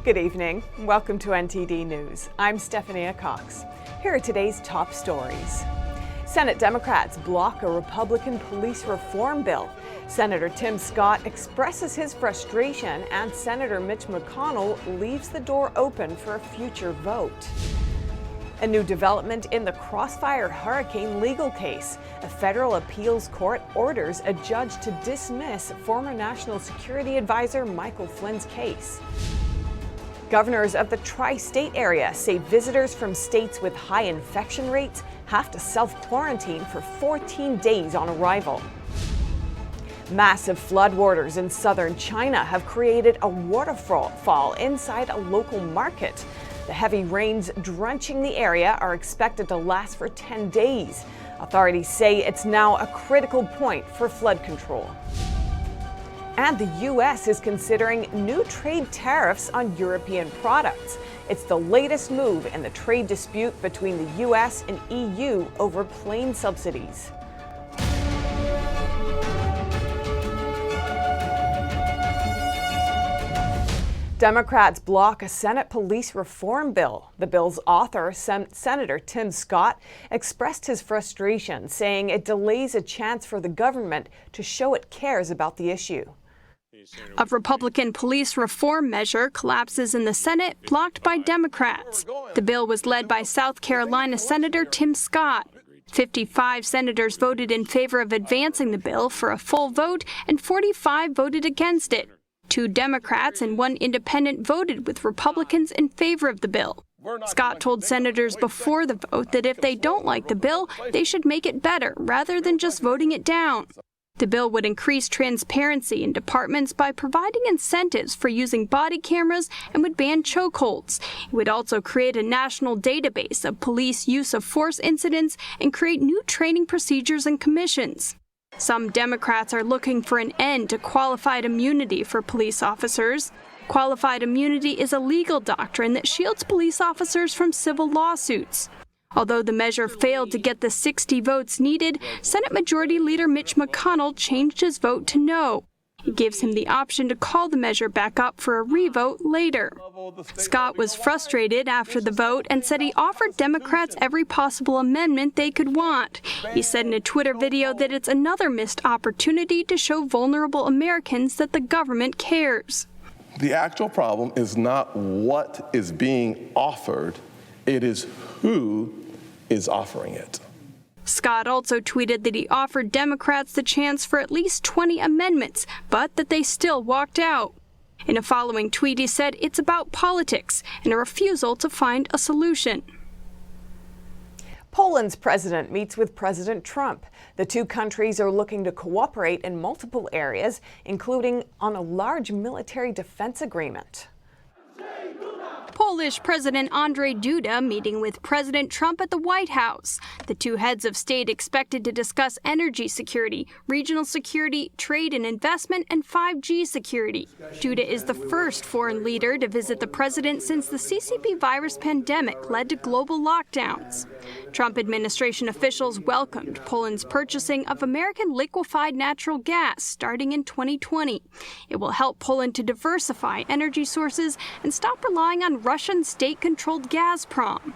Good evening. Welcome to NTD News. I'm Stephania Cox. Here are today's top stories. Senate Democrats block a Republican police reform bill. Senator Tim Scott expresses his frustration, and Senator Mitch McConnell leaves the door open for a future vote. A new development in the Crossfire hurricane legal case. A federal appeals court orders a judge to dismiss former National Security Advisor Michael Flynn's case. Governors of the tri-state area say visitors from states with high infection rates have to self-quarantine for 14 days on arrival. Massive floodwaters in southern China have created a waterfall inside a local market. The heavy rains drenching the area are expected to last for 10 days. Authorities say it's now a critical point for flood control. And the U.S. is considering new trade tariffs on European products. It's the latest move in the trade dispute between the U.S. and EU over plane subsidies. Democrats block a Senate police reform bill. The bill's author, Senator Tim Scott, expressed his frustration, saying it delays a chance for the government to show it cares about the issue. A Republican police reform measure collapses in the Senate, blocked by Democrats. The bill was led by South Carolina Senator Tim Scott. 55 senators voted in favor of advancing the bill for a full vote, and 45 voted against it. 2 Democrats and 1 independent voted with Republicans in favor of the bill. Scott told senators before the vote that if they don't like the bill, they should make it better rather than just voting it down. The bill would increase transparency in departments by providing incentives for using body cameras and would ban chokeholds. It would also create a national database of police use of force incidents and create new training procedures and commissions. Some Democrats are looking for an end to qualified immunity for police officers. Qualified immunity is a legal doctrine that shields police officers from civil lawsuits. Although the measure failed to get the 60 votes needed, Senate Majority Leader Mitch McConnell changed his vote to no. It gives him the option to call the measure back up for a revote later. Scott was frustrated after the vote and said he offered Democrats every possible amendment they could want. He said in a Twitter video that it's another missed opportunity to show vulnerable Americans that the government cares. The actual problem is not what is being offered, it is who is offering it. Scott also tweeted that he offered Democrats the chance for at least 20 amendments, but that they still walked out. In a following tweet, he said it's about politics and a refusal to find a solution. Poland's president meets with President Trump. The two countries are looking to cooperate in multiple areas, including on a large military defense agreement. Polish President Andrzej Duda meeting with President Trump at the White House. The two heads of state expected to discuss energy security, regional security, trade and investment, and 5G security. Duda is the first foreign leader to visit the president since the CCP virus pandemic led to global lockdowns. Trump administration officials welcomed Poland's purchasing of American liquefied natural gas starting in 2020. It will help Poland to diversify energy sources and stop relying on Russian state-controlled Gazprom.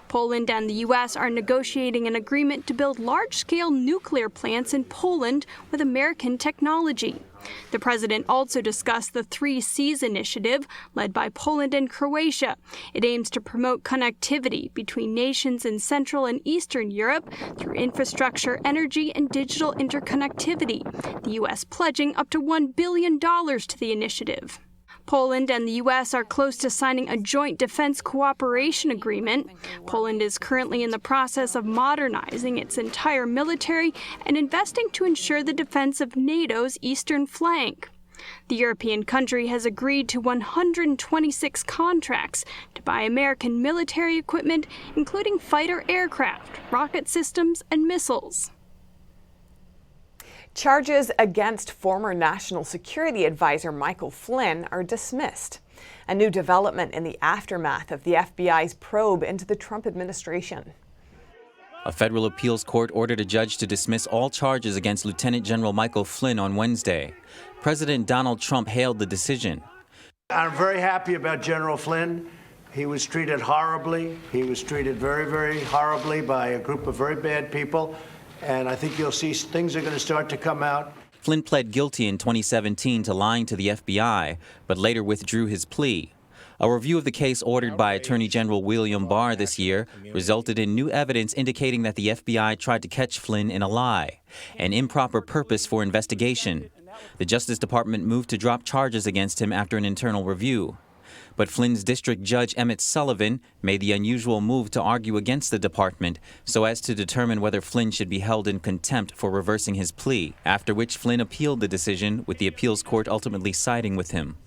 Poland and the U.S. are negotiating an agreement to build large-scale nuclear plants in Poland with American technology. The president also discussed the 3 Seas initiative led by Poland and Croatia. It aims to promote connectivity between nations in Central and Eastern Europe through infrastructure, energy, and digital interconnectivity, the U.S. pledging up to $1 billion to the initiative. Poland and the U.S. are close to signing a joint defense cooperation agreement. Poland is currently in the process of modernizing its entire military and investing to ensure the defense of NATO's eastern flank. The European country has agreed to 126 contracts to buy American military equipment, including fighter aircraft, rocket systems, and missiles. Charges against former National Security Advisor Michael Flynn are dismissed. A new development in the aftermath of the FBI's probe into the Trump administration. A federal appeals court ordered a judge to dismiss all charges against Lieutenant General Michael Flynn on Wednesday. President Donald Trump hailed the decision. I'm very happy about General Flynn. He was treated horribly. He was treated very, very horribly by a group of very bad people. And I think you'll see things are going to start to come out. Flynn pled guilty in 2017 to lying to the FBI, but later withdrew his plea. A review of the case ordered by Attorney General William Barr this year resulted in new evidence indicating that the FBI tried to catch Flynn in a lie, an improper purpose for investigation. The Justice Department moved to drop charges against him after an internal review. But Flynn's District Judge Emmett Sullivan made the unusual move to argue against the department so as to determine whether Flynn should be held in contempt for reversing his plea, after which Flynn appealed the decision, with the appeals court ultimately siding with him.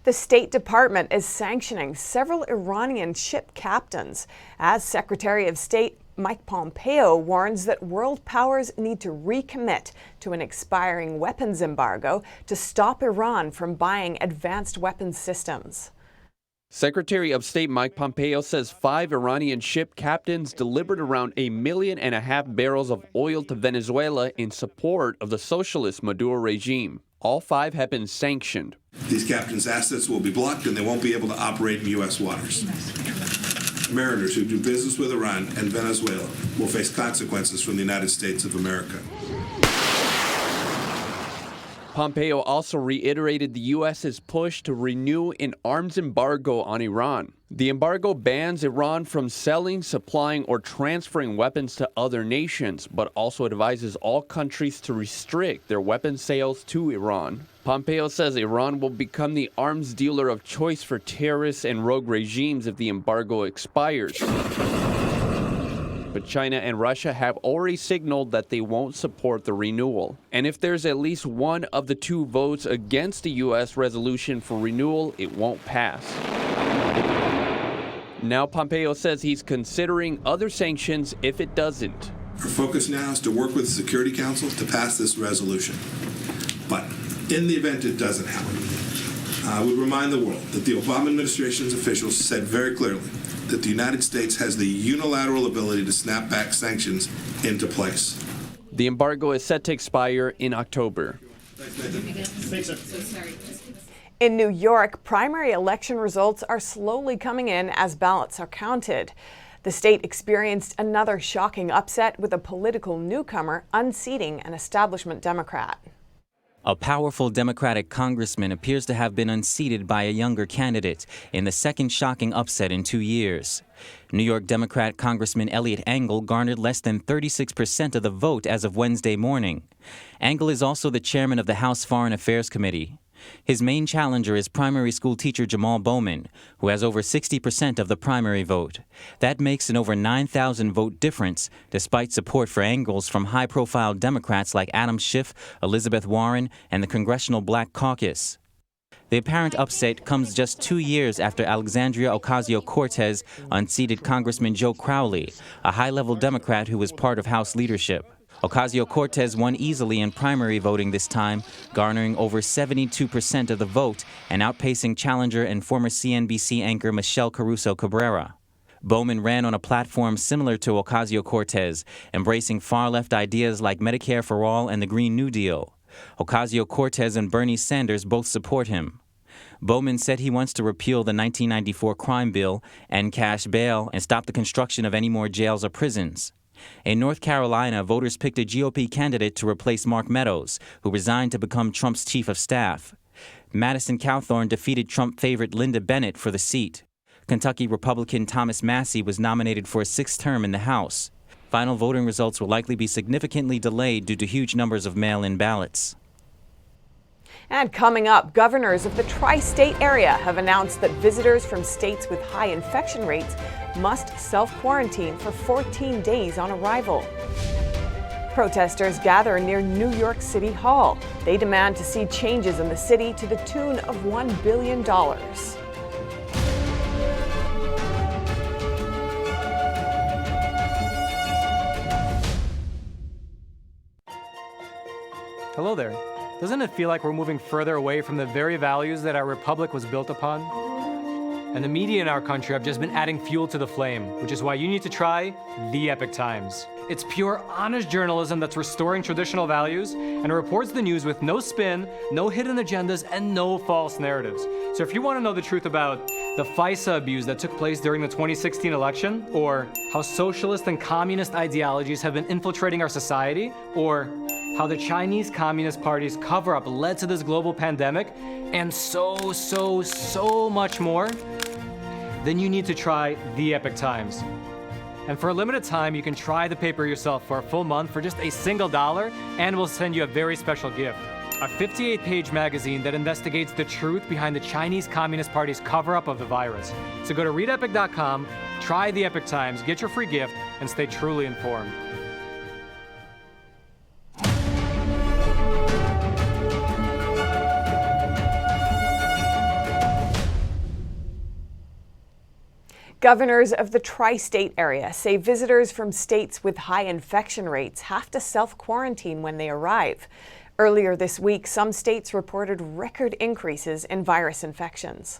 The State Department is sanctioning several Iranian ship captains as Secretary of State Mike Pompeo warns that world powers need to recommit to an expiring weapons embargo to stop Iran from buying advanced weapons systems. Secretary of State Mike Pompeo says 5 Iranian ship captains delivered around 1.5 million barrels of oil to Venezuela in support of the socialist Maduro regime. All 5 have been sanctioned. These captains' assets will be blocked and they won't be able to operate in U.S. waters. Mariners who do business with Iran and Venezuela will face consequences from the United States of America. Pompeo also reiterated the U.S.'s push to renew an arms embargo on Iran. The embargo bans Iran from selling, supplying, or transferring weapons to other nations, but also advises all countries to restrict their weapons sales to Iran. Pompeo says Iran will become the arms dealer of choice for terrorists and rogue regimes if the embargo expires. But China and Russia have already signaled that they won't support the renewal. And if there's at least one of the 2 votes against the U.S. resolution for renewal, it won't pass. Now Pompeo says he's considering other sanctions if it doesn't. Our focus now is to work with the Security Council to pass this resolution. But in the event it doesn't happen, I would remind the world that the Obama administration's officials said very clearly that the United States has the unilateral ability to snap back sanctions into place. The embargo is set to expire in October. In New York, primary election results are slowly coming in as ballots are counted. The state experienced another shocking upset with a political newcomer unseating an establishment Democrat. A powerful Democratic congressman appears to have been unseated by a younger candidate in the second shocking upset in 2 years. New York Democrat Congressman Eliot Engel garnered less than 36% of the vote as of Wednesday morning. Engel is also the chairman of the House Foreign Affairs Committee. His main challenger is primary school teacher Jamal Bowman, who has over 60% of the primary vote. That makes an over 9,000 vote difference, despite support for Engels from high-profile Democrats like Adam Schiff, Elizabeth Warren, and the Congressional Black Caucus. The apparent upset comes just 2 years after Alexandria Ocasio-Cortez unseated Congressman Joe Crowley, a high-level Democrat who was part of House leadership. Ocasio-Cortez won easily in primary voting this time, garnering over 72% of the vote and outpacing challenger and former CNBC anchor Michelle Caruso Cabrera. Bowman ran on a platform similar to Ocasio-Cortez, embracing far-left ideas like Medicare for All and the Green New Deal. Ocasio-Cortez and Bernie Sanders both support him. Bowman said he wants to repeal the 1994 crime bill, end cash bail, and stop the construction of any more jails or prisons. In North Carolina, voters picked a GOP candidate to replace Mark Meadows, who resigned to become Trump's chief of staff. Madison Cawthorn defeated Trump favorite Linda Bennett for the seat. Kentucky Republican Thomas Massey was nominated for a 6th term in the House. Final voting results will likely be significantly delayed due to huge numbers of mail-in ballots. And coming up, governors of the tri-state area have announced that visitors from states with high infection rates must self-quarantine for 14 days on arrival. Protesters gather near New York City Hall. They demand to see changes in the city to the tune of $1 billion. Hello there. Doesn't it feel like we're moving further away from the very values that our republic was built upon? and the media in our country have just been adding fuel to the flame, which is why you need to try The Epoch Times. It's pure, honest journalism that's restoring traditional values and reports the news with no spin, no hidden agendas, and no false narratives. So if you want to know the truth about the FISA abuse that took place during the 2016 election, or how socialist and communist ideologies have been infiltrating our society, or how the Chinese Communist Party's cover-up led to this global pandemic, and so much more, then you need to try The Epoch Times. And for a limited time, you can try the paper yourself for a full month for just $1, and we'll send you a very special gift. A 58-page magazine that investigates the truth behind the Chinese Communist Party's cover-up of the virus. So go to readepoch.com, try The Epoch Times, get your free gift, and stay truly informed. Governors of the tri-state area say visitors from states with high infection rates have to self-quarantine when they arrive. Earlier this week, some states reported record increases in virus infections.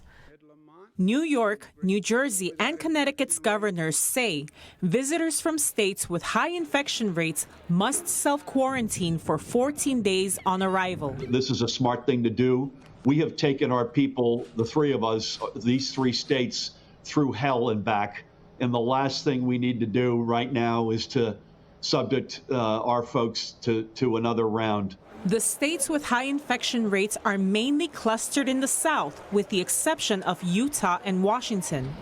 New York, New Jersey, and Connecticut's governors say visitors from states with high infection rates must self-quarantine for 14 days on arrival. This is a smart thing to do. We have taken our people, the three of us, these three states, through hell and back. And the last thing we need to do right now is to subject our folks to another round. The states with high infection rates are mainly clustered in the South, with the exception of Utah and Washington.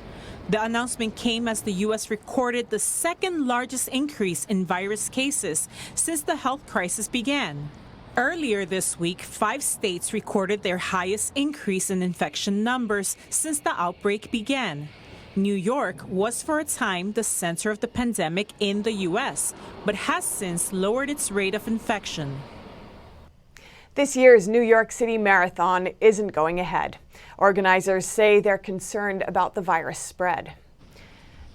The announcement came as the U.S. recorded the second largest increase in virus cases since the health crisis began. Earlier this week, 5 states recorded their highest increase in infection numbers since the outbreak began. New York was for a time the center of the pandemic in the U.S., but has since lowered its rate of infection. This year's New York City Marathon isn't going ahead. Organizers say they're concerned about the virus spread.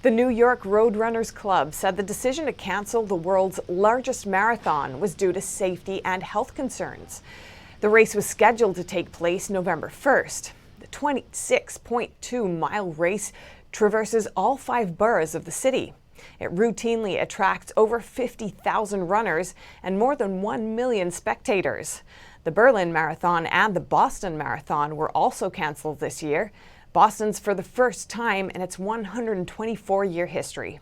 The New York Roadrunners Club said the decision to cancel the world's largest marathon was due to safety and health concerns. The race was scheduled to take place November 1st. The 26.2-mile race traverses all 5 boroughs of the city. It routinely attracts over 50,000 runners and more than 1 million spectators. The Berlin Marathon and the Boston Marathon were also canceled this year. Boston's for the first time in its 124-year history.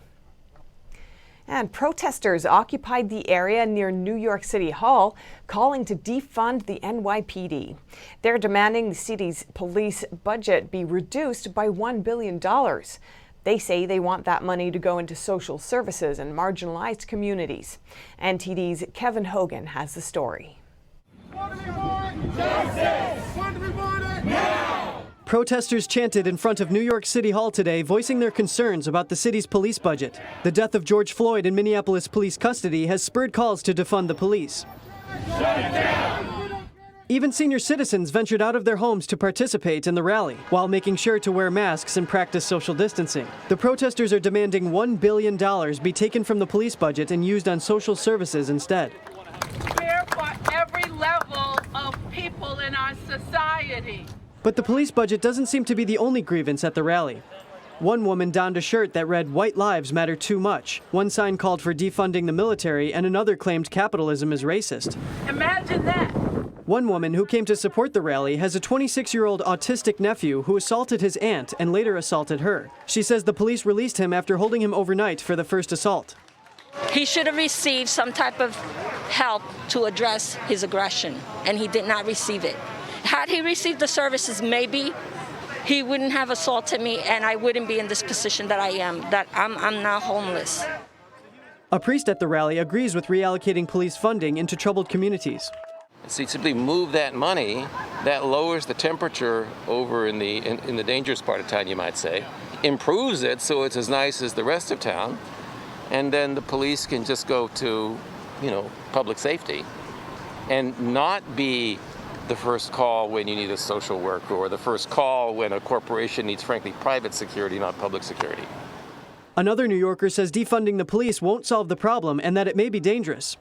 And protesters occupied the area near New York City Hall, calling to defund the NYPD. They're demanding the city's police budget be reduced by $1 billion. They say they want that money to go into social services and marginalized communities. NTD's Kevin Hogan has the story. What do we want? Justice! What do we want? Now! Protesters chanted in front of New York City Hall today, voicing their concerns about the city's police budget. The death of George Floyd in Minneapolis police custody has spurred calls to defund the police. Shut it down! Even senior citizens ventured out of their homes to participate in the rally, while making sure to wear masks and practice social distancing. The protesters are demanding $1 billion be taken from the police budget and used on social services instead. Fair for every level of people in our society. But the police budget doesn't seem to be the only grievance at the rally. One woman donned a shirt that read, "White lives matter too much." One sign called for defunding the military, and another claimed capitalism is racist. Imagine that. One woman who came to support the rally has a 26-year-old autistic nephew who assaulted his aunt and later assaulted her. She says the police released him after holding him overnight for the first assault. He should have received some type of help to address his aggression, and he did not receive it. Had he received the services, maybe he wouldn't have assaulted me, and I wouldn't be in this position that I am, that I'm now homeless. A priest at the rally agrees with reallocating police funding into troubled communities. So you simply move that money, that lowers the temperature over in the dangerous part of town, you might say, improves it so it's as nice as the rest of town, and then the police can just go to, public safety and not be the first call when you need a social worker, or the first call when a corporation needs, frankly, private security, not public security. Another New Yorker says defunding the police won't solve the problem and that it may be dangerous.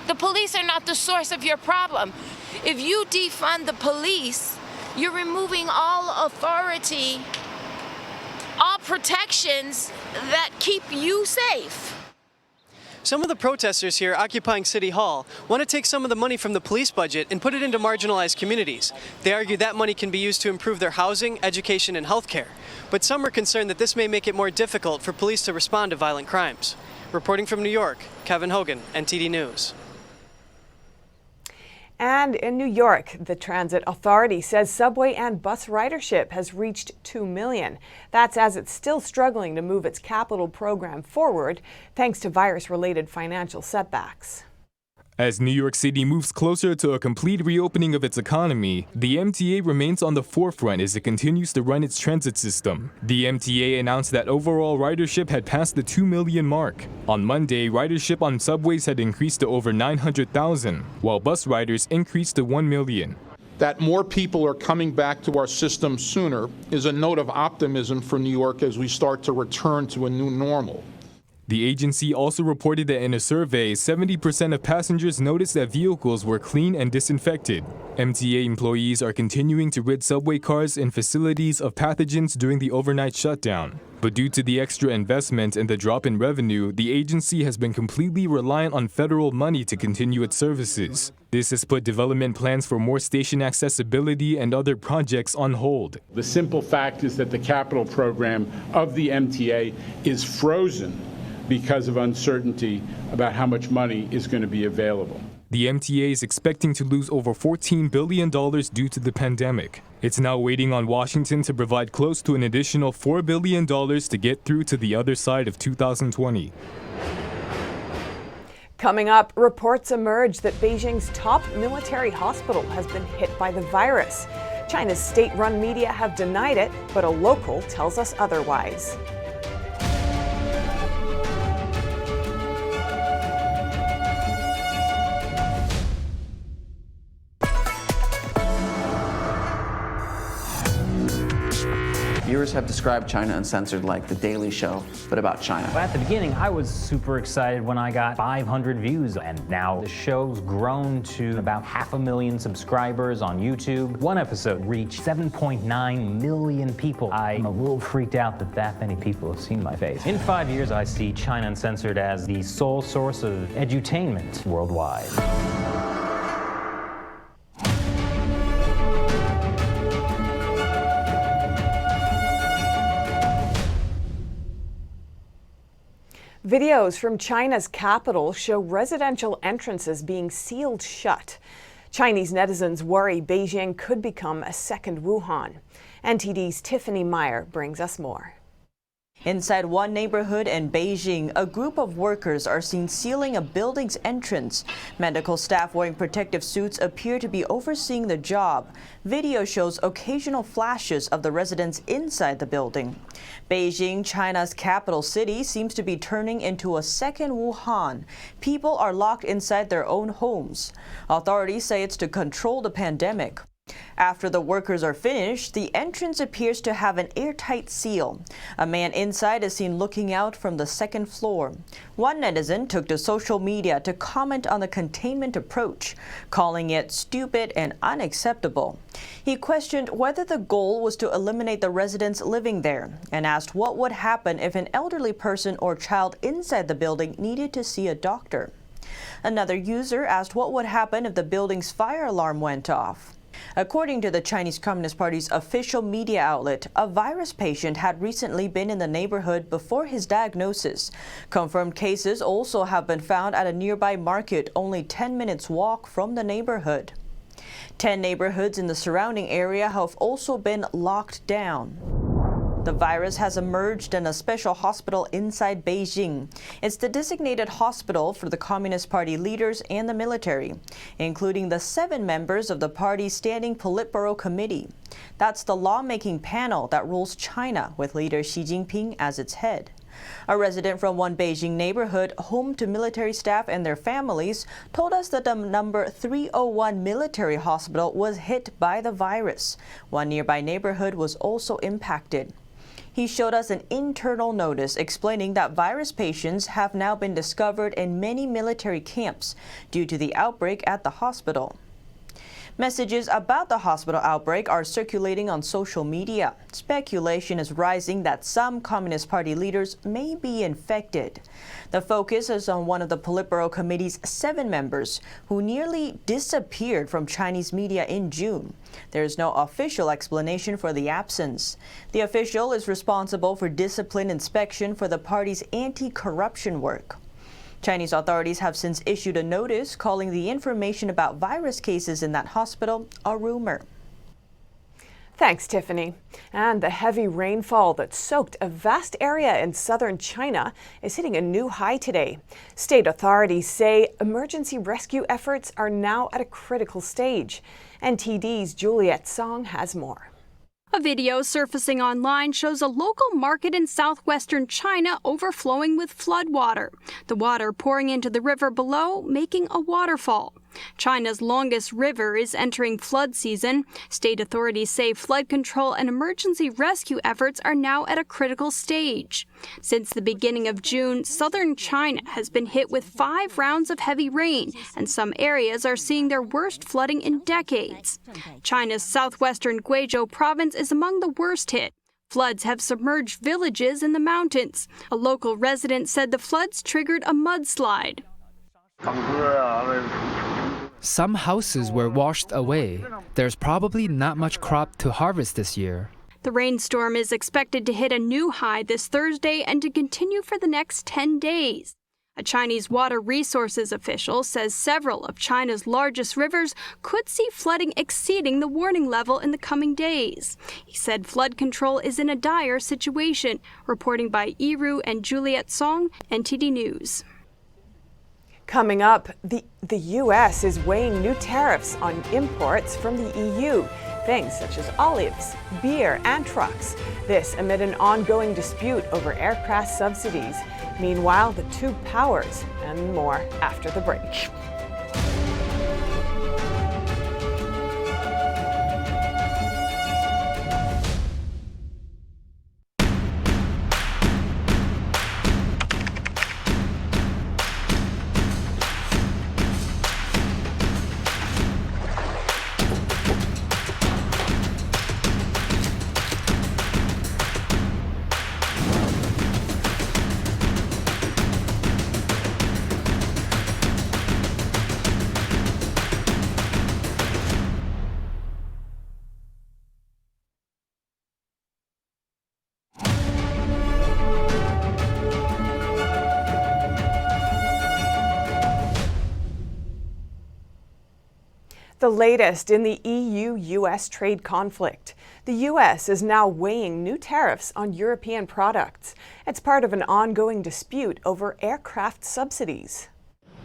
The police are not the source of your problem. If you defund the police, you're removing all authority protections that keep you safe. Some of the protesters here occupying City Hall want to take some of the money from the police budget and put it into marginalized communities. They argue that money can be used to improve their housing, education, and health care. But some are concerned that this may make it more difficult for police to respond to violent crimes. Reporting from New York, Kevin Hogan, NTD News. And in New York, the Transit Authority says subway and bus ridership has reached 2 million. That's as it's still struggling to move its capital program forward, thanks to virus-related financial setbacks. As New York City moves closer to a complete reopening of its economy, the MTA remains on the forefront as it continues to run its transit system. The MTA announced that overall ridership had passed the 2 million mark. On Monday, ridership on subways had increased to over 900,000, while bus riders increased to 1 million. That more people are coming back to our system sooner is a note of optimism for New York as we start to return to a new normal. The agency also reported that in a survey, 70% of passengers noticed that vehicles were clean and disinfected. MTA employees are continuing to rid subway cars and facilities of pathogens during the overnight shutdown. But due to the extra investment and the drop in revenue, the agency has been completely reliant on federal money to continue its services. This has put development plans for more station accessibility and other projects on hold. The simple fact is that the capital program of the MTA is frozen because of uncertainty about how much money is going to be available. The MTA is expecting to lose over $14 billion due to the pandemic. It's now waiting on Washington to provide close to an additional $4 billion to get through to the other side of 2020. Coming up, reports emerge that Beijing's top military hospital has been hit by the virus. China's state-run media have denied it, but a local tells us otherwise. Viewers have described China Uncensored like The Daily Show, but about China. At the beginning, I was super excited when I got 500 views, and now the show's grown to about 500,000 subscribers on YouTube. One episode reached 7.9 million people. I'm a little freaked out that that many people have seen my face. In 5 years, I see China Uncensored as the sole source of edutainment worldwide. Videos from China's capital show residential entrances being sealed shut. Chinese netizens worry Beijing could become a second Wuhan. NTD's Tiffany Meyer brings us more. Inside one neighborhood in Beijing, a group of workers are seen sealing a building's entrance. Medical staff wearing protective suits appear to be overseeing the job. Video shows occasional flashes of the residents inside the building. Beijing, China's capital city, seems to be turning into a second Wuhan. People are locked inside their own homes. Authorities say it's to control the pandemic. After the workers are finished, the entrance appears to have an airtight seal. A man inside is seen looking out from the second floor. One netizen took to social media to comment on the containment approach, calling it stupid and unacceptable. He questioned whether the goal was to eliminate the residents living there and asked what would happen if an elderly person or child inside the building needed to see a doctor. Another user asked what would happen if the building's fire alarm went off. According to the Chinese Communist Party's official media outlet, a virus patient had recently been in the neighborhood before his diagnosis. Confirmed cases also have been found at a nearby market only 10 minutes walk from the neighborhood. 10 neighborhoods in the surrounding area have also been locked down. The virus has emerged in a special hospital inside Beijing. It's the designated hospital for the Communist Party leaders and the military, including the 7 members of the party's Standing Politburo Committee. That's the lawmaking panel that rules China, with leader Xi Jinping as its head. A resident from one Beijing neighborhood, home to military staff and their families, told us that the number 301 military hospital was hit by the virus. One nearby neighborhood was also impacted. He showed us an internal notice explaining that virus patients have now been discovered in many military camps due to the outbreak at the hospital. Messages about the hospital outbreak are circulating on social media. Speculation is rising that some Communist Party leaders may be infected. The focus is on one of the Politburo Committee's 7 members who nearly disappeared from Chinese media in June. There is no official explanation for the absence. The official is responsible for discipline inspection for the party's anti-corruption work. Chinese authorities have since issued a notice calling the information about virus cases in that hospital a rumor. Thanks, Tiffany. And the heavy rainfall that soaked a vast area in southern China is hitting a new high today. State authorities say emergency rescue efforts are now at a critical stage. NTD's Juliet Song has more. A video surfacing online shows a local market in southwestern China overflowing with floodwater. The water pouring into the river below, making a waterfall. China's longest river is entering flood season. State authorities say flood control and emergency rescue efforts are now at a critical stage. Since the beginning of June, southern China has been hit with 5 rounds of heavy rain, and some areas are seeing their worst flooding in decades. China's southwestern Guizhou province is among the worst hit. Floods have submerged villages in the mountains. A local resident said the floods triggered a mudslide. Some houses were washed away. There's probably not much crop to harvest this year. The rainstorm is expected to hit a new high this Thursday and to continue for the next 10 days. A Chinese water resources official says several of China's largest rivers could see flooding exceeding the warning level in the coming days. He said flood control is in a dire situation. Reporting by Yiru and Juliet Song, NTD News. Coming up, the U.S. is weighing new tariffs on imports from the EU, things such as olives, beer, and trucks. This amid an ongoing dispute over aircraft subsidies. Meanwhile, the two powers and more after the break. The latest in the EU-US trade conflict. The U.S. is now weighing new tariffs on European products. It's part of an ongoing dispute over aircraft subsidies.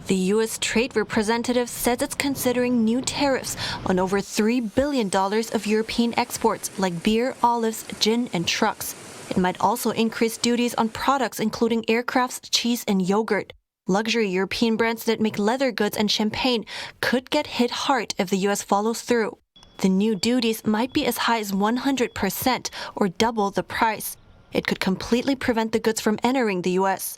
The U.S. Trade Representative says it's considering new tariffs on over $3 billion of European exports like beer, olives, gin, and trucks. It might also increase duties on products including aircrafts, cheese, and yogurt. Luxury European brands that make leather goods and champagne could get hit hard if the U.S. follows through. The new duties might be as high as 100% or double the price. It could completely prevent the goods from entering the U.S.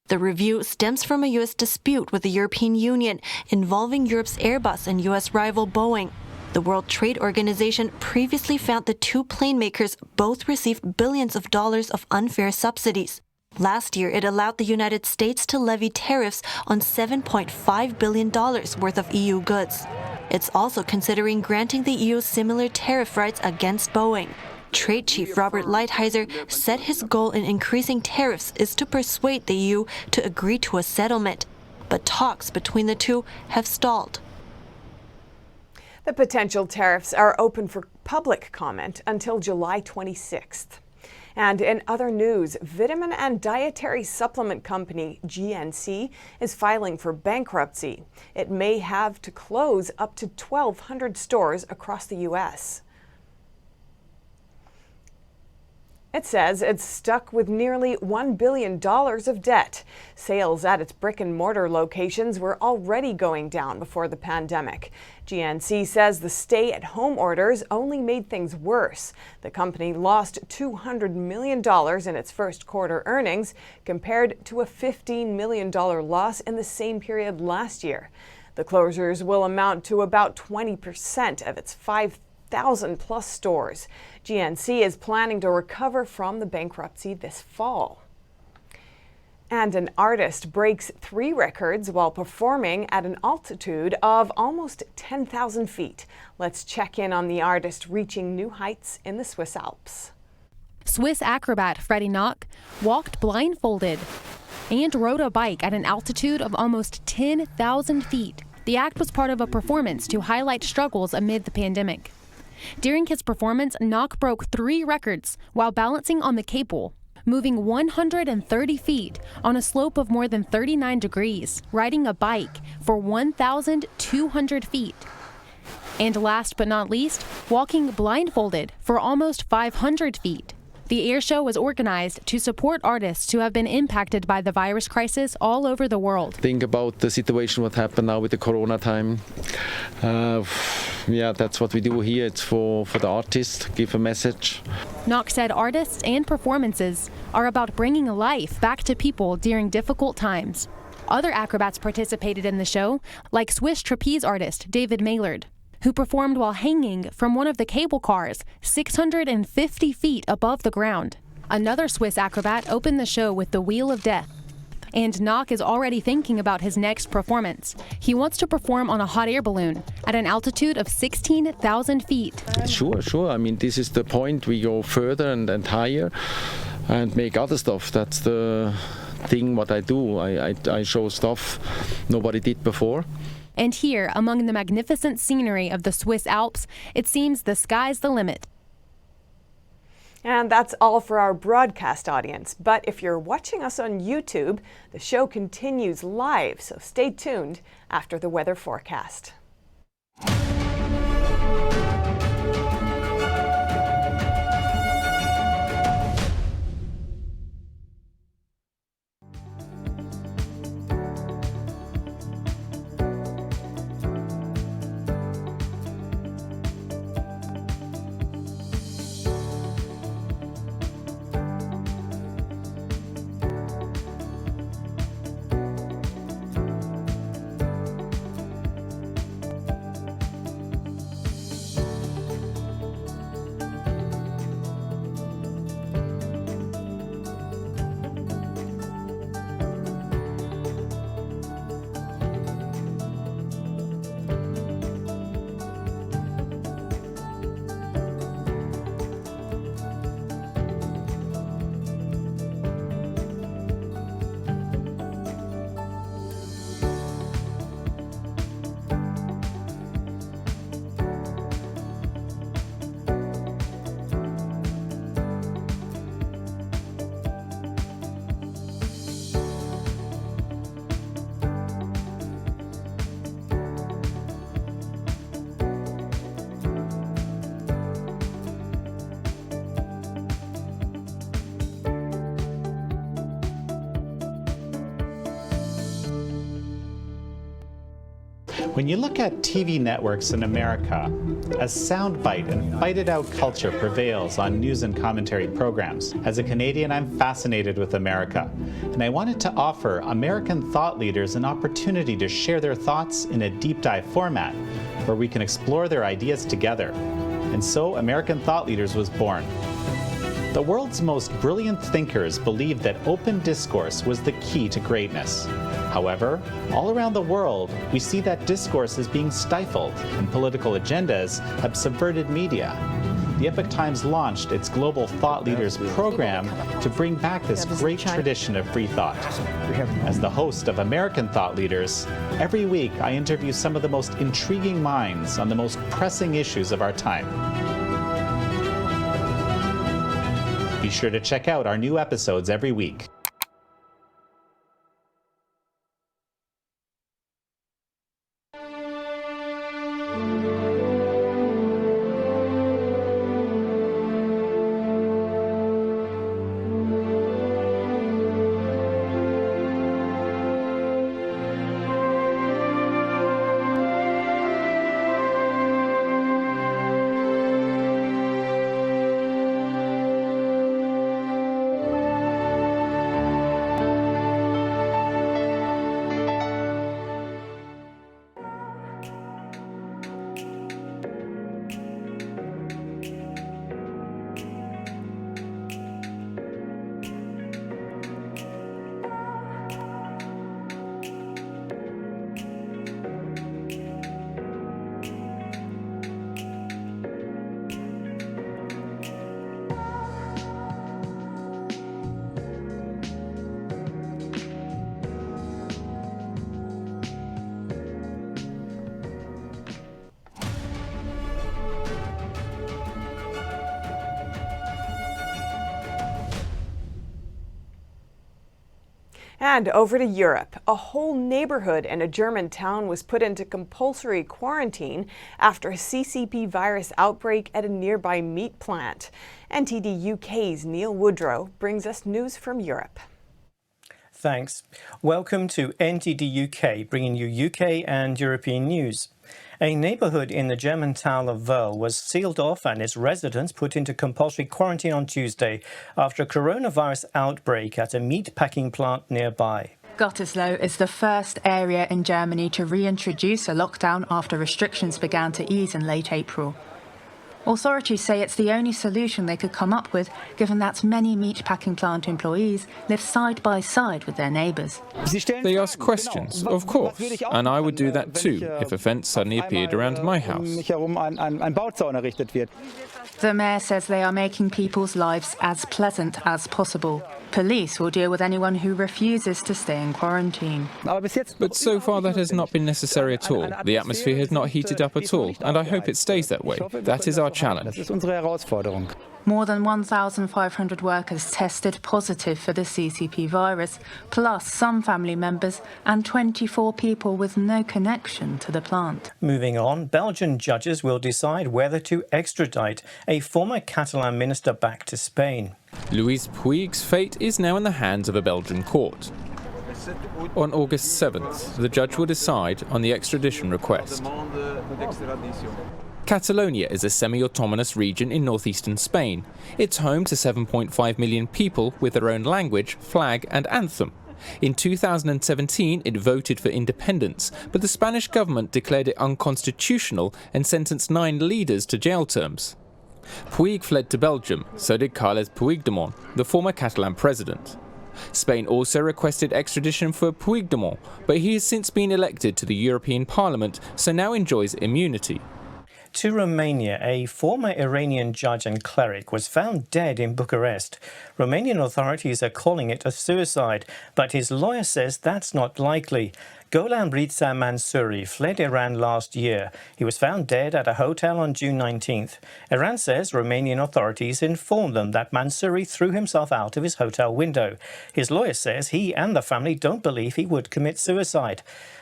The review stems from a U.S. dispute with the European Union involving Europe's Airbus and U.S. rival Boeing. The World Trade Organization previously found the two plane makers both received billions of dollars of unfair subsidies. Last year, it allowed the United States to levy tariffs on $7.5 billion worth of EU goods. It's also considering granting the EU similar tariff rights against Boeing. Trade Chief Robert Lighthizer said his goal in increasing tariffs is to persuade the EU to agree to a settlement. But talks between the two have stalled. The potential tariffs are open for public comment until July 26th. And in other news, vitamin and dietary supplement company GNC is filing for bankruptcy. It may have to close up to 1,200 stores across the U.S. It says it's stuck with nearly $1 billion of debt. Sales at its brick-and-mortar locations were already going down before the pandemic. GNC says the stay-at-home orders only made things worse. The company lost $200 million in its first quarter earnings, compared to a $15 million loss in the same period last year. The closures will amount to about 20% of its 5,000 plus stores. GNC is planning to recover from the bankruptcy this fall. And an artist breaks 3 records while performing at an altitude of almost 10,000 feet. Let's check in on the artist reaching new heights in the Swiss Alps. Swiss acrobat Freddie Knock walked blindfolded and rode a bike at an altitude of almost 10,000 feet. The act was part of a performance to highlight struggles amid the pandemic. During his performance, Knock broke 3 records while balancing on the cable, moving 130 feet on a slope of more than 39 degrees, riding a bike for 1,200 feet. And last but not least, walking blindfolded for almost 500 feet. The air show was organized to support artists who have been impacted by the virus crisis all over the world. Think about the situation, what happened now with the corona time. That's what we do here. It's for the artists, give a message. Knock said artists and performances are about bringing life back to people during difficult times. Other acrobats participated in the show, like Swiss trapeze artist David Maillard, who performed while hanging from one of the cable cars 650 feet above the ground. Another Swiss acrobat opened the show with the Wheel of Death. And Knock is already thinking about his next performance. He wants to perform on a hot air balloon at an altitude of 16,000 feet. Sure. I mean, this is the point. We go further and higher and make other stuff. That's the thing what I do. I show stuff nobody did before. And here, among the magnificent scenery of the Swiss Alps, it seems the sky's the limit. And that's all for our broadcast audience. But if you're watching us on YouTube, the show continues live, so stay tuned after the weather forecast. When you look at TV networks in America, a soundbite and fight-it-out culture prevails on news and commentary programs. As a Canadian, I'm fascinated with America, and I wanted to offer American thought leaders an opportunity to share their thoughts in a deep dive format where we can explore their ideas together. And so American Thought Leaders was born. The world's most brilliant thinkers believed that open discourse was the key to greatness. However, all around the world, we see that discourse is being stifled and political agendas have subverted media. The Epoch Times launched its Global Thought Leaders program to bring back this great tradition of free thought. As the host of American Thought Leaders, every week I interview some of the most intriguing minds on the most pressing issues of our time. Be sure to check out our new episodes every week. And over to Europe. A whole neighborhood in a German town was put into compulsory quarantine after a CCP virus outbreak at a nearby meat plant. NTD UK's Neil Woodrow brings us news from Europe. Thanks. Welcome to NTD UK, bringing you UK and European news. A neighbourhood in the German town of Werl was sealed off and its residents put into compulsory quarantine on Tuesday after a coronavirus outbreak at a meat packing plant nearby. Gütersloh is the first area in Germany to reintroduce a lockdown after restrictions began to ease in late April. Authorities say it's the only solution they could come up with, given that many meatpacking plant employees live side by side with their neighbours. They ask questions, of course, and I would do that too if a fence suddenly appeared around my house. The mayor says they are making people's lives as pleasant as possible. Police will deal with anyone who refuses to stay in quarantine. But so far that has not been necessary at all. The atmosphere has not heated up at all, and I hope it stays that way. That is our challenge. More than 1,500 workers tested positive for the CCP virus, plus some family members and 24 people with no connection to the plant. Moving on, Belgian judges will decide whether to extradite a former Catalan minister back to Spain. Luis Puig's fate is now in the hands of a Belgian court. On August 7th, the judge will decide on the extradition request. Catalonia is a semi-autonomous region in northeastern Spain. It's home to 7.5 million people with their own language, flag and anthem. In 2017, it voted for independence, but the Spanish government declared it unconstitutional and sentenced 9 leaders to jail terms. Puig fled to Belgium, so did Carles Puigdemont, the former Catalan president. Spain also requested extradition for Puigdemont, but he has since been elected to the European Parliament, so now enjoys immunity. To Romania, a former Iranian judge and cleric was found dead in Bucharest. Romanian authorities are calling it a suicide, but his lawyer says that's not likely. Golan Brița Mansouri fled Iran last year. He was found dead at a hotel on June 19th. Iran says Romanian authorities informed them that Mansouri threw himself out of his hotel window. His lawyer says he and the family don't believe he would commit suicide.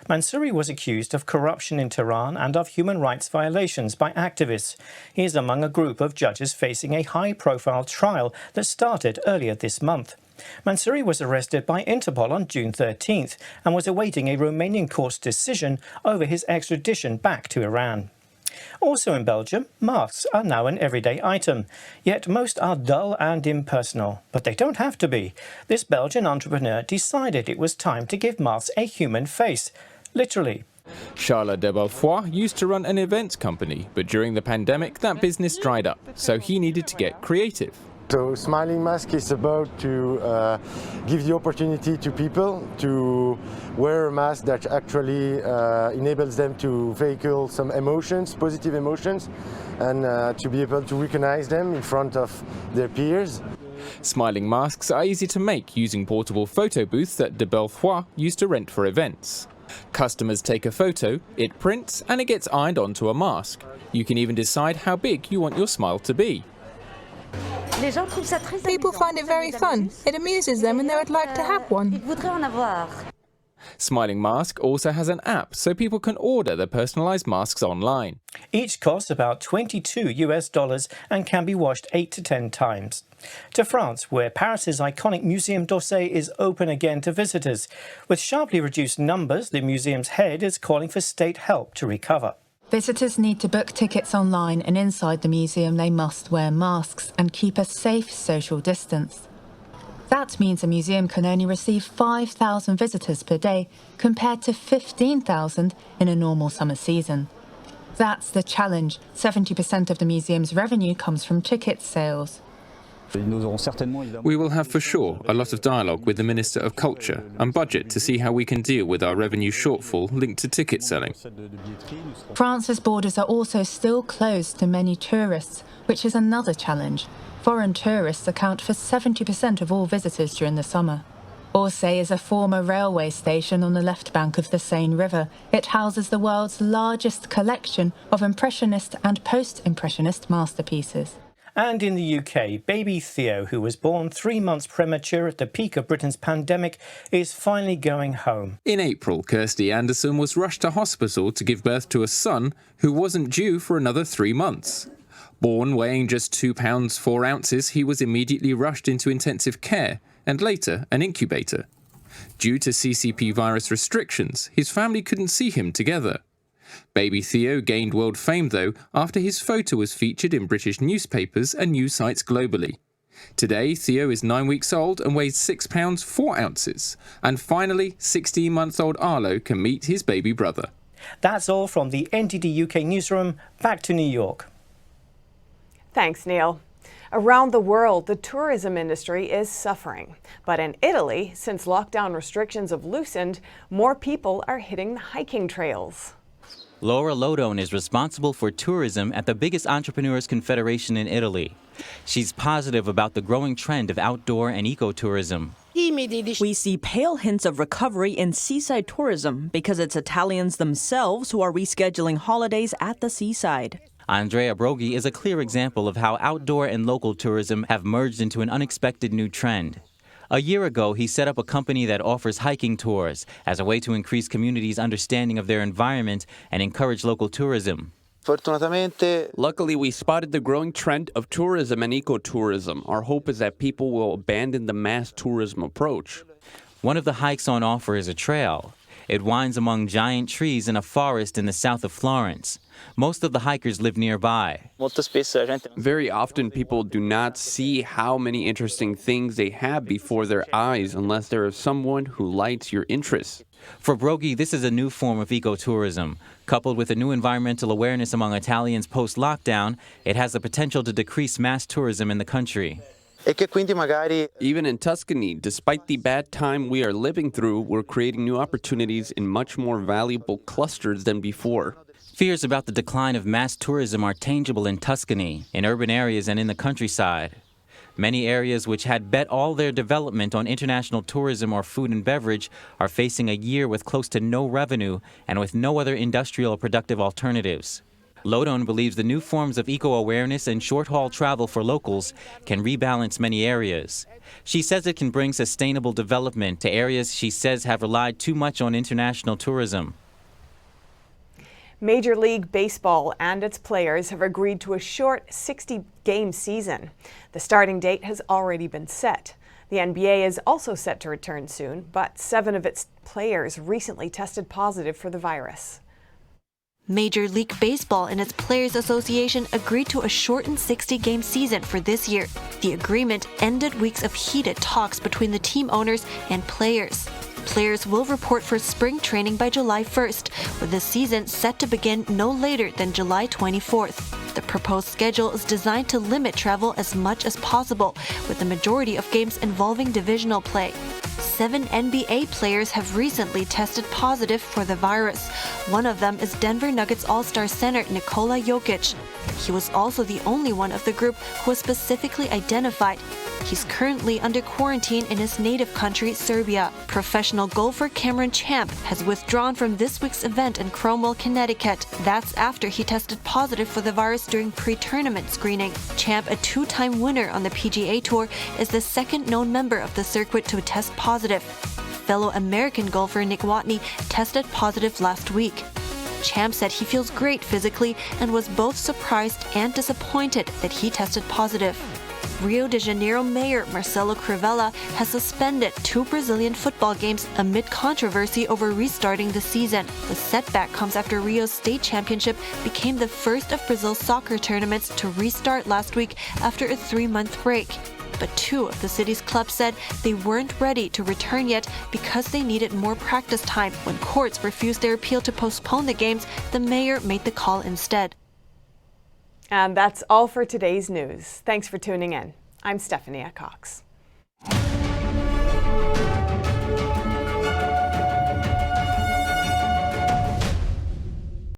Mansouri was accused of corruption in Tehran and of human rights violations by activists. He is among a group of judges facing a high-profile trial that started earlier this month. Mansouri was arrested by Interpol on June 13th and was awaiting a Romanian court's decision over his extradition back to Iran. Also in Belgium, masks are now an everyday item, yet most are dull and impersonal. But they don't have to be. This Belgian entrepreneur decided it was time to give masks a human face, literally. Charles de Belfoy used to run an events company, but during the pandemic that business dried up, so he needed to get creative. So Smiling Mask is about to give the opportunity to people to wear a mask that actually enables them to vehicle some emotions, positive emotions, and to be able to recognize them in front of their peers. Smiling masks are easy to make using portable photo booths that de Belfoy used to rent for events. Customers take a photo, it prints, and it gets ironed onto a mask. You can even decide how big you want your smile to be. People find it very fun. It amuses them and they would like to have one. Smiling Mask also has an app so people can order their personalized masks online. Each costs about $22 and can be washed 8 to 10 times. To France, where Paris's iconic Muséum d'Orsay is open again to visitors. With sharply reduced numbers, the museum's head is calling for state help to recover. Visitors need to book tickets online, and inside the museum they must wear masks and keep a safe social distance. That means the museum can only receive 5,000 visitors per day, compared to 15,000 in a normal summer season. That's the challenge. 70% of the museum's revenue comes from ticket sales. We will have for sure a lot of dialogue with the Minister of Culture and Budget to see how we can deal with our revenue shortfall linked to ticket selling. France's borders are also still closed to many tourists, which is another challenge. Foreign tourists account for 70% of all visitors during the summer. Orsay is a former railway station on the left bank of the Seine River. It houses the world's largest collection of Impressionist and post-Impressionist masterpieces. And in the UK, baby Theo, who was born 3 months premature at the peak of Britain's pandemic, is finally going home. In April, Kirsty Anderson was rushed to hospital to give birth to a son who wasn't due for another 3 months. Born weighing just 2 pounds 4 ounces, he was immediately rushed into intensive care and later an incubator. Due to CCP virus restrictions, his family couldn't see him together. Baby Theo gained world fame, though, after his photo was featured in British newspapers and news sites globally. Today, Theo is 9 weeks old and weighs 6 pounds 4 ounces. And finally, 16-month-old Arlo can meet his baby brother. That's all from the NTD UK newsroom. Back to New York. Thanks, Neil. Around the world, the tourism industry is suffering. But in Italy, since lockdown restrictions have loosened, more people are hitting the hiking trails. Laura Lodone is responsible for tourism at the biggest entrepreneurs confederation in Italy. She's positive about the growing trend of outdoor and ecotourism. We see pale hints of recovery in seaside tourism because it's Italians themselves who are rescheduling holidays at the seaside. Andrea Broghi is a clear example of how outdoor and local tourism have merged into an unexpected new trend. A year ago, he set up a company that offers hiking tours as a way to increase communities' understanding of their environment and encourage local tourism. Luckily, we spotted the growing trend of tourism and ecotourism. Our hope is that people will abandon the mass tourism approach. One of the hikes on offer is a trail. It winds among giant trees in a forest in the south of Florence. Most of the hikers live nearby. Very often people do not see how many interesting things they have before their eyes unless there is someone who lights your interest. For Broghi, this is a new form of ecotourism. Coupled with a new environmental awareness among Italians post-lockdown, it has the potential to decrease mass tourism in the country. Even in Tuscany, despite the bad time we are living through, we're creating new opportunities in much more valuable clusters than before. Fears about the decline of mass tourism are tangible in Tuscany, in urban areas and in the countryside. Many areas which had bet all their development on international tourism or food and beverage are facing a year with close to no revenue and with no other industrial or productive alternatives. Lodone believes the new forms of eco-awareness and short-haul travel for locals can rebalance many areas. She says it can bring sustainable development to areas she says have relied too much on international tourism. Major League Baseball and its players have agreed to a short 60-game season. The starting date has already been set. The NBA is also set to return soon, but 7 of its players recently tested positive for the virus. Major League Baseball and its Players Association agreed to a shortened 60-game season for this year. The agreement ended weeks of heated talks between the team owners and players. Players will report for spring training by July 1st, with the season set to begin no later than July 24th. The proposed schedule is designed to limit travel as much as possible, with the majority of games involving divisional play. 7 NBA players have recently tested positive for the virus. One of them is Denver Nuggets All-Star center Nikola Jokic. He was also the only one of the group who was specifically identified. He's currently under quarantine in his native country, Serbia. Professional golfer Cameron Champ has withdrawn from this week's event in Cromwell, Connecticut. That's after he tested positive for the virus during pre-tournament screening. Champ, a 2-time winner on the PGA Tour, is the second known member of the circuit to test positive. Fellow American golfer Nick Watney tested positive last week. Champ said he feels great physically and was both surprised and disappointed that he tested positive. Rio de Janeiro Mayor Marcelo Crivella has suspended 2 Brazilian football games amid controversy over restarting the season. The setback comes after Rio's state championship became the first of Brazil's soccer tournaments to restart last week after a 3-month break. But 2 of the city's clubs said they weren't ready to return yet because they needed more practice time. When courts refused their appeal to postpone the games, the mayor made the call instead. And that's all for today's news. Thanks for tuning in. I'm Stephanie Cox.